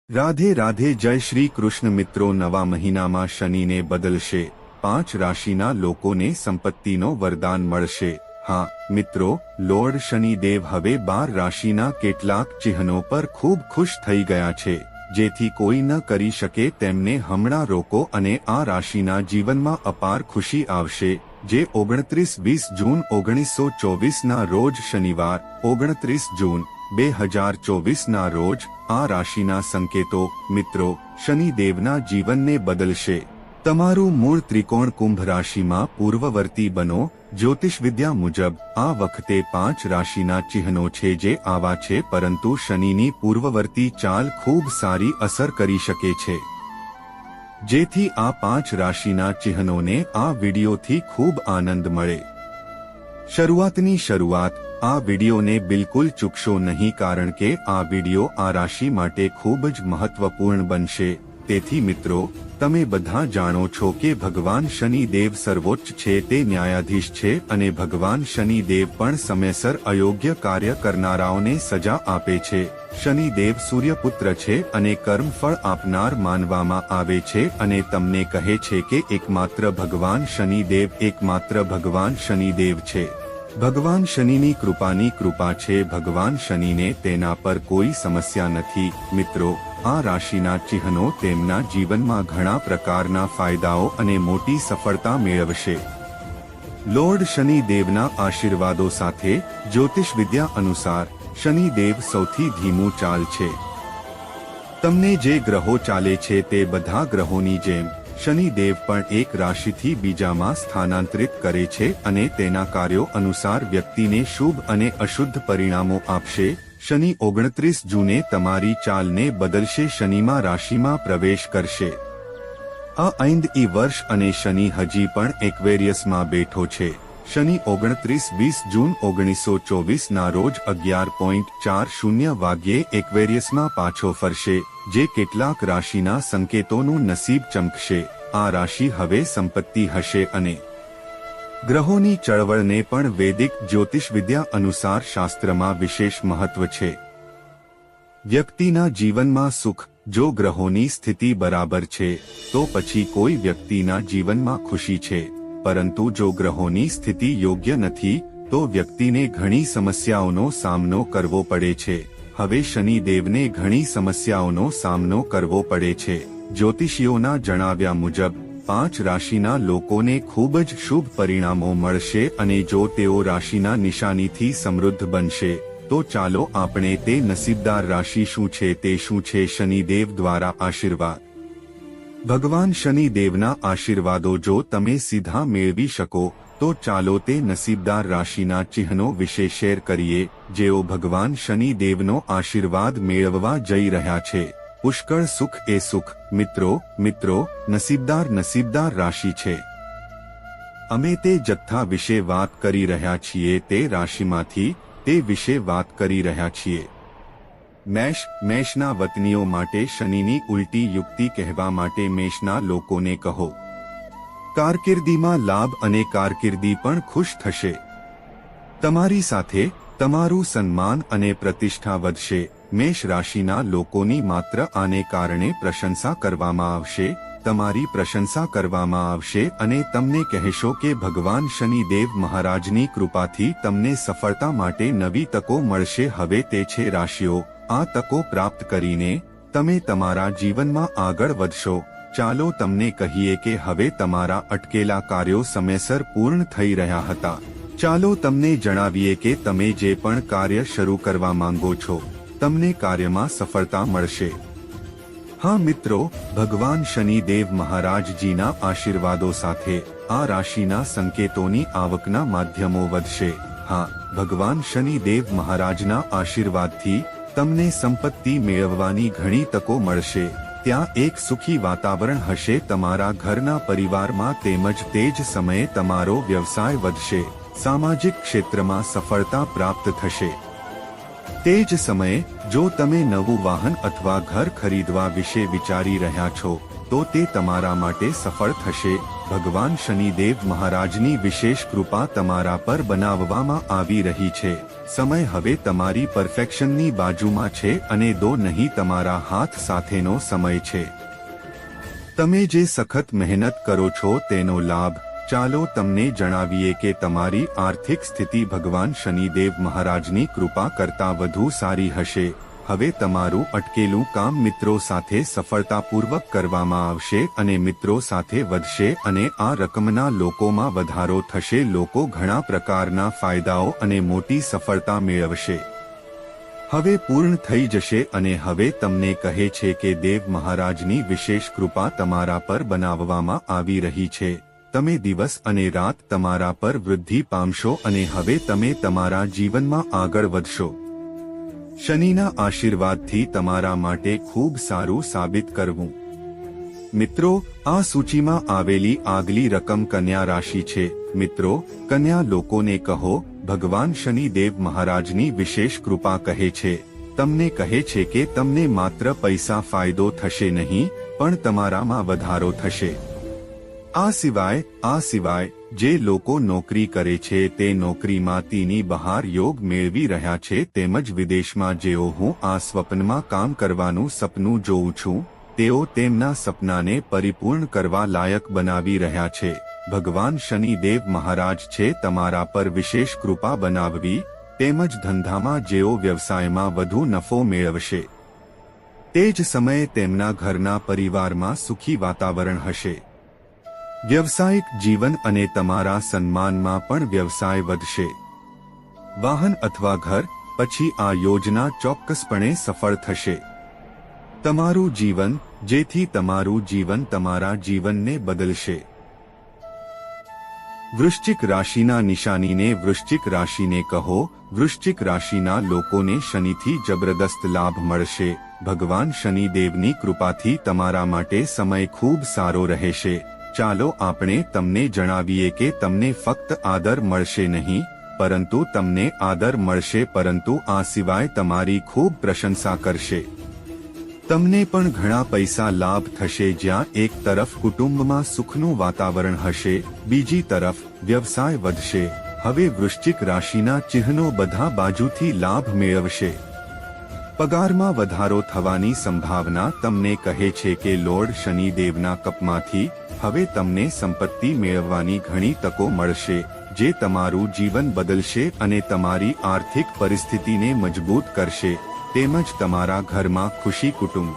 રાધે રાધે જય શ્રી કૃષ્ણ મિત્રો નવા મહિનામાં શનિને બદલશે 5 રાશિના લોકોને સંપત્તિનો વરદાન મળશે। હા મિત્રો, લોર્ડ શનિદેવ હવે 12 રાશિના કેટલાક ચિહ્નો પર ખૂબ ખુશ થઈ ગયા છે, જેથી કોઈ ન કરી શકે તેમને હમણાં રોકો અને આ રાશિના જીવનમાં અપાર ખુશી આવશે। જે 29-20 જૂન 1924ના રોજ શનિવાર 29 જૂન 2024ના રોજ આ રાશિના સંકેતો મિત્રો શનિદેવના જીવનને બદલશે। તમારું મૂળ ત્રિકોણ કુંભ રાશિમાં પૂર્વવર્તી બનો। જ્યોતિષ વિદ્યા મુજબ આ વખતે 5 રાશિના ચિહ્નો છે જે આવા છે, પરંતુ શનિની પૂર્વવર્તી ચાલ ખૂબ સારી અસર કરી શકે છે, જેથી આ 5 રાશિના ચિહ્નોને આ વિડીયોથી ખૂબ આનંદ મળે। શરૂઆતની શરૂઆત, આ વિડીયોને બિલકુલ ચૂકશો નહીં, કારણ કે આ વિડીયો આ રાશિ માટે ખૂબ જ મહત્વપૂર્ણ બનશે। તેથી મિત્રો, તમે બધા જાણો છો કે ભગવાન શનિદેવ સર્વોચ્ચ છે, તે ન્યાયાધીશ છે, અને ભગવાન શનિદેવ પણ સમયસર અયોગ્ય કાર્ય કરનારાઓને સજા આપે છે। શનિદેવ સૂર્યપુત્ર છે અને કર્મફળ આપનાર માનવામાં આવે છે, અને તમને કહે છે કે એકમાત્ર ભગવાન શનિદેવ છે। ભગવાન શનિની કૃપાની કૃપા છે। ભગવાન શનિને તેના પર કોઈ સમસ્યા નથી। મિત્રો, આ રાશિના ચિહ્નો તેમના જીવનમાં ઘણા પ્રકારના ફાયદાઓ અને મોટી સફળતા મેળવશે। લોર્ડ શનિદેવના આશીર્વાદો સાથે જ્યોતિષ વિદ્યા અનુસાર શનિદેવ સૌથી ધીમું ચાલ છે। તમને જે ગ્રહો ચાલે છે તે બધા ગ્રહોની જેમ શનિદેવ પણ એક રાશિથી બીજામાં સ્થાનાંતરિત કરે છે, અને તેના કાર્યો અનુસાર વ્યક્તિને શુભ અને અશુદ્ધ પરિણામો આપશે। શનિ 29 જૂને તમારી ચાલને બદલશે, શનિમાં રાશિમાં પ્રવેશ કરશે। આ ઈ વર્ષ અને શનિ હજી પણ એક્વેરિયસમાં બેઠો છે। શનિ 29-20 જૂન 1924ના રોજ 11:40 વાગ્યે એક્વેરિયસમાં પાછો ફરશે, જે કેટલાક રાશિના સંકેતોનું નસીબ ચમકશે। આ રાશિ હવે સંપત્તિ હશે, અને ગ્રહોની ચળવળને પણ વૈદિક જ્યોતિષ વિદ્યા અનુસાર શાસ્ત્રમાં વિશેષ મહત્વ છે। વ્યક્તિના જીવનમાં સુખ, જો ગ્રહોની સ્થિતિ બરાબર છે તો પછી કોઈ વ્યક્તિના જીવનમાં ખુશી છે, પરંતુ જો ગ્રહોની સ્થિતિ યોગ્ય નથી તો વ્યક્તિને ઘણી સમસ્યાઓનો સામનો કરવો પડે છે। હવે શનિદેવને ઘણી સમસ્યાઓનો સામનો કરવો પડે છે। જ્યોતિષીઓના જણાવ્યા મુજબ 5 રાશિના લોકોને ખૂબ જ શુભ પરિણામો મળશે, અને જો તેઓ રાશિના નિશાનીથી સમૃદ્ધ બનશે તો ચાલો આપણે તે નસીબદાર રાશિ શું છે તે શું છે। શનિદેવ દ્વારા આશીર્વાદ। ભગવાન શનિદેવના આશીર્વાદો જો તમે સીધા મેળવી શકો તો ચાલો તે નસીબદાર રાશિના ચિહ્નો વિશે શેર કરીએ, જેઓ ભગવાન શનિદેવનો આશીર્વાદ મેળવવા જઈ રહ્યા છે। પુષ્કળ સુખ એ સુખ। મિત્રો નસીબદાર રાશિ છે। અમે તે જથ્થા વિશે વાત કરી રહ્યા છીએ, તે રાશિમાંથી તે વિશે વાત કરી રહ્યા છીએ। મેષના વતનીઓ માટે શનિની ઉલટી યુક્તિ કહેવા માટે મેષના લોકોને કહો, કારકિર્દીમાં લાભ અને કારકિર્દી પણ ખુશ થશે। તમારી સાથે તમારું સન્માન અને પ્રતિષ્ઠા વધશે। મેષ રાશિના લોકોની માત્ર આને કારણે પ્રશંસા કરવામાં આવશે, તમારી પ્રશંસા કરવામાં આવશે, અને તમને કહેશો કે ભગવાન શનિદેવ મહારાજની કૃપાથી તમને સફળતા માટે નવી તકો મળશે। હવે તે છે રાશિઓ, આ તકો પ્રાપ્ત કરીને તમે તમારા જીવનમાં આગળ વધશો। ચાલો તમને કહીએ કે હવે તમારા અટકેલા કાર્યો સમયસર પૂર્ણ થઈ રહ્યા હતા। ચાલો તમને જણાવીએ કે તમે જે પણ કાર્ય શરૂ કરવા માંગો છો તમને કાર્યમાં સફળતા મળશે। હા મિત્રો, ભગવાન શનિદેવ મહારાજજીના આશીર્વાદો સાથે આ રાશિના સંકેતોની આવકના માધ્યમો વધશે। હા, ભગવાન શનિદેવ મહારાજના આશીર્વાદથી તમને સંપત્તિ મેળવવાની ઘણી તકો મળશે। ત્યાં એક સુખી વાતાવરણ હશે તમારા ઘરના પરિવારમાં, તેમજ તે જ સમયે તમારો વ્યવસાય વધશે। સામાજિક ક્ષેત્રમાં સફળતા પ્રાપ્ત થશે। તે જ સમયે જો તમે નવું વાહન અથવા ઘર ખરીદવા વિશે વિચારી રહ્યા છો તો તે તમારા માટે સફળ થશે. ભગવાન શનિદેવ મહારાજની વિશેષ કૃપા તમારા પર બનાવવામાં આવી રહી છે. સમય હવે તમારી પરફેક્શનની બાજુમાં છે અને દો નહીં તમારા હાથ સાથેનો સમય છે. તમે જે સખત મહેનત કરો છો તેનો લાભ. ચાલો તમને જણાવીએ કે તમારી આર્થિક સ્થિતિ ભગવાન શનિદેવ મહારાજની કૃપા કરતાં વધુ સારી હશે. હવે તમારું અટકેલું કામ મિત્રો સાથે સફળતાપૂર્વક કરવામાં આવશે અને મિત્રો સાથે વધશે અને આ રકમના લોકોમાં વધારો થશે. લોકો ઘણા પ્રકારના ફાયદાઓ અને મોટી સફળતા મેળવશે. હવે પૂર્ણ થઈ જશે અને હવે તમને કહે છે કે દેવ મહારાજની વિશેષ કૃપા તમારા પર બનાવવામાં આવી રહી છે. તમે દિવસ અને રાત તમારા પર વૃદ્ધિ પામશો અને હવે તમે તમારા જીવનમાં આગળ વધશો. શનિના આશીર્વાદથી તમારા માટે ખૂબ સારું સાબિત કરવું. મિત્રો, આ સૂચિમાં આવેલી આગલી રકમ કન્યા રાશિ છે. મિત્રો, કન્યા લોકોને કહો, ભગવાન શનિદેવ મહારાજની વિશેષ કૃપા કહે છે. તમને કહે છે કે તમને માત્ર પૈસા ફાયદો થશે નહીં, પણ તમારામાં વધારો થશે. આ સિવાય જે લોકો નોકરી કરે છે તે નોકરીમાં તેની બહાર યોગ મેળવી રહ્યા છે. તેમજ વિદેશમાં જેઓ હું આ સ્વપ્નમાં કામ કરવાનું સપનું જોઉં છું તેઓ તેમના સપનાને પરિપૂર્ણ કરવા લાયક બનાવી રહ્યા છે. ભગવાન શનિદેવ મહારાજ છે તમારા પર વિશેષ કૃપા બનાવવી. તેમજ ધંધામાં જેઓ વ્યવસાયમાં વધુ નફો મેળવશે. તે જ સમયે તેમના ઘરના પરિવારમાં સુખી વાતાવરણ હશે. વ્યવસાયિક જીવન અને તમારા સન્માનમાં પણ વ્યવસાય વધશે. વાહન અથવા ઘર, પછી આ યોજના ચોક્કસપણે સફળ થશે. તમારું જીવન, જેથી તમારું જીવન તમારા જીવનને બદલશે. વૃશ્ચિક રાશિના નિશાનીને વૃશ્ચિક રાશિને કહો, વૃશ્ચિક રાશિના લોકોને શનિથી જબરદસ્ત લાભ મળશે. ભગવાન શનિદેવની કૃપાથી તમારા માટે સમય ખૂબ સારો રહેશે. ચાલો આપણે તમને જણાવીએ કે તમને ફક્ત આદર મળશે નહીં, પરંતુ તમને આદર મળશે, પરંતુ આ સિવાય તમારી ખૂબ પ્રશંસા કરશે. તમને પણ ઘણા પૈસા લાભ થશે. જ્યાં એક તરફ કુટુંબમાં સુખનું વાતાવરણ હશે, બીજી તરફ વ્યવસાય વધશે. હવે વૃશ્ચિક રાશિના ચિહ્નો બધા બાજુથી લાભ મેળવશે. પગારમાં વધારો થવાની સંભાવના તમને કહે છે કે લોર્ડ શનિદેવના કપમાંથી હવે તમને સંપત્તિ મેળવવાની ઘણી તકો મળશે, જે તમારું જીવન બદલશે અને તમારી આર્થિક પરિસ્થિતિને મજબૂત કરશે. તેમજ તમારા ઘરમાં ખુશી કુટુંબ.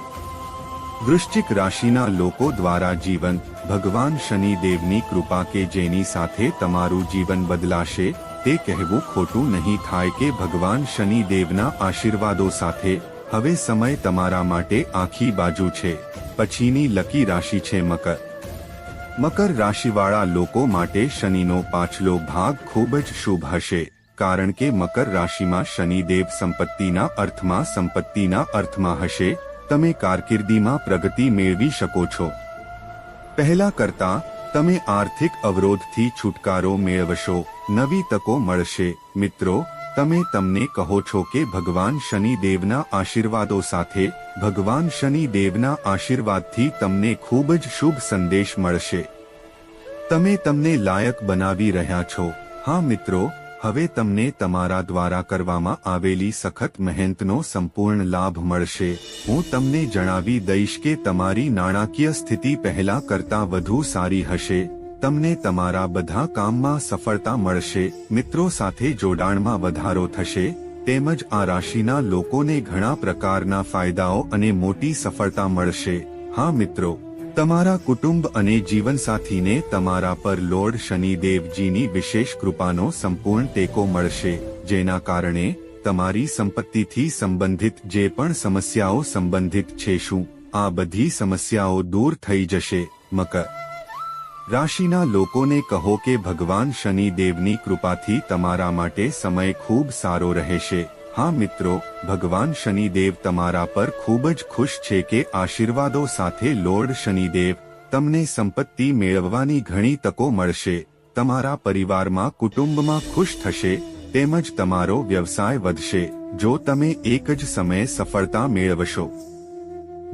વૃશ્ચિક રાશિના લોકો દ્વારા જીવન, ભગવાન શનિદેવની કૃપા કે જેની સાથે તમારું જીવન બદલાશે. તે કહેવું ખોટું નહીં થાય કે ભગવાન શનિદેવના આશીર્વાદો સાથે હવે સમય તમારા માટે આખી બાજુ છે. પછીની લકી રાશિ છે મકર. મકર રાશિવાળા લોકો માટે શનિનો પાછલો ભાગ ખૂબ જ શુભ હશે, કારણ કે મકર રાશિમાં શનિદેવ સંપત્તિના અર્થમાં હશે. તમે કારકિર્દીમાં પ્રગતિ મેળવી શકો છો. પહેલા કરતાં તમે આર્થિક અવરોધથી છુટકારો મેળવશો. નવી તકો મળશે. મિત્રો, તમને કહો છો કે ભગવાન શનિદેવના આશીર્વાદો સાથે, ભગવાન શનિદેવના આશીર્વાદથી તમને ખૂબ જ શુભ સંદેશ મળશે. તમને લાયક બનાવી રહ્યા છો. હા મિત્રો, હવે તમને તમારા દ્વારા કરવામાં આવેલી સખત મહેનતનો સંપૂર્ણ લાભ મળશે. હું તમને જણાવી દઈશ કે તમારી નાણાકીય સ્થિતિ પહેલા કરતાં વધુ સારી હશે. તમને તમારા બધા કામમાં સફળતા મળશે. મિત્રો સાથે જોડાણમાં વધારો થશે. તેમજ આ રાશિના લોકોને ઘણા પ્રકારના ફાયદાઓ અને મોટી સફળતા મળશે. હા મિત્રો, તમારા કુટુંબ અને જીવનસાથીને તમારા પર લોર્ડ શનિદેવજીની વિશેષ કૃપાનો સંપૂર્ણ ટેકો મળશે, જેના કારણે તમારી સંપત્તિથી સંબંધિત જે પણ સમસ્યાઓ સંબંધિત છે આ બધી સમસ્યાઓ દૂર થઈ જશે. મકર રાશિના લોકોને કહો કે ભગવાન શનિદેવની કૃપાથી તમારા માટે સમય ખૂબ સારો રહેશે. હા મિત્રો, ભગવાન શનિદેવ તમારા પર ખૂબ જ ખુશ છે કે આશીર્વાદો સાથે લોર્ડ શનિદેવ તમને સંપત્તિ મેળવવાની ઘણી તકો મળશે. તમારા પરિવારમાં કુટુંબમાં ખુશ થશે. તેમજ તમારો વ્યવસાય વધશે જો તમે એક જ સમયે સફળતા મેળવશો.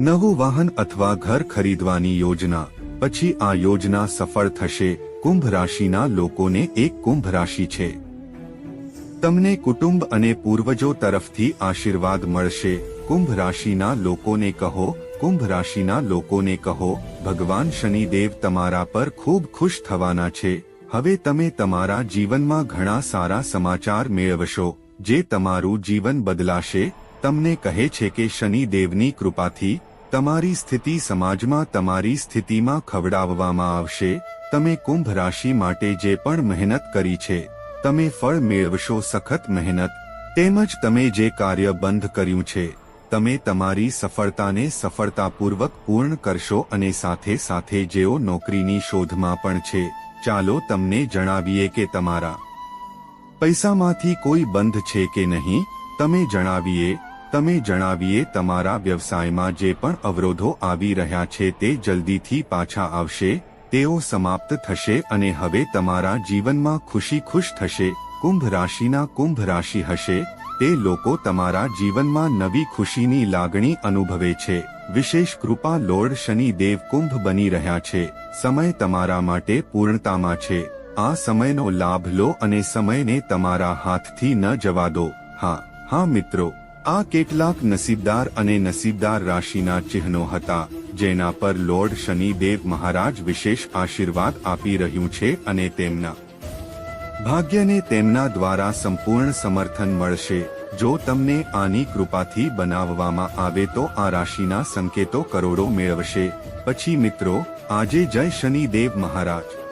નવું વાહન અથવા ઘર ખરીદવાની યોજના, પછી આ યોજના સફળ થશે. કુંભ રાશિના લોકોને એક કુંભ રાશિ છે. તમને કુટુંબ અને પૂર્વજો તરફથી આશીર્વાદ મળશે. કુંભ રાશિના લોકોને કહો, કુંભ રાશિના લોકોને કહો, ભગવાન શનિદેવ તમારા પર ખૂબ ખુશ થવાના છે. હવે તમે તમારા જીવનમાં ઘણા સારા સમાચાર મેળવશો, જે તમારું જીવન બદલાશે. તમને કહે છે કે શનિદેવની કૃપાથી તમારી સ્થિતિ સમાજમાં તમારી સ્થિતિમાં ખવડાવવામાં આવશે. તમે કુંભ રાશિ માટે જે પણ મહેનત કરી છે, તમે ફળ મેળવશો. સખત મહેનત તેમજ તમે જે કાર્ય બંધ કર્યું છે, તમે તમારી સફળતાને સફળતાપૂર્વક પૂર્ણ કરશો. અને સાથે સાથે જેઓ નોકરીની શોધમાં પણ છે, ચાલો તમને જણાવીએ કે તમારા પૈસામાંથી કોઈ બંધ છે કે નહીં. તમે જણાવીએ તમારા વ્યવસાયમાં જે પણ અવરોધો આવી રહ્યા છે તે જલ્દીથી પાછા આવશે. તેઓ સમાપ્ત થશે અને હવે તમારા જીવનમાં ખુશ થશે. કુંભ રાશિના કુંભ રાશિ હશે તે લોકો તમારા જીવનમાં નવી ખુશીની લાગણી અનુભવે છે. વિશેષ કૃપા લોર્ડ શનિદેવ કુંભ બની રહ્યા છે. સમય તમારા માટે પૂર્ણતામાં છે. આ સમયનો લાભ લો અને સમયને તમારા હાથથી ન જવા દો. હા મિત્રો, આ કેટલાક નસીબદાર અને નસીબદાર રાશિના ચિહ્નો હતા જેના પર લોર્ડ શનિદેવ મહારાજ વિશેષ આશીર્વાદ આપી રહ્યું છે અને તેમના ભાગ્યને તેમના દ્વારા સંપૂર્ણ સમર્થન મળશે. જો તમને આની કૃપાથી બનાવવામાં આવે તો આ રાશિના સંકેતો કરોડો મેળવશે. પછી મિત્રો, આજે જય શનિદેવ મહારાજ.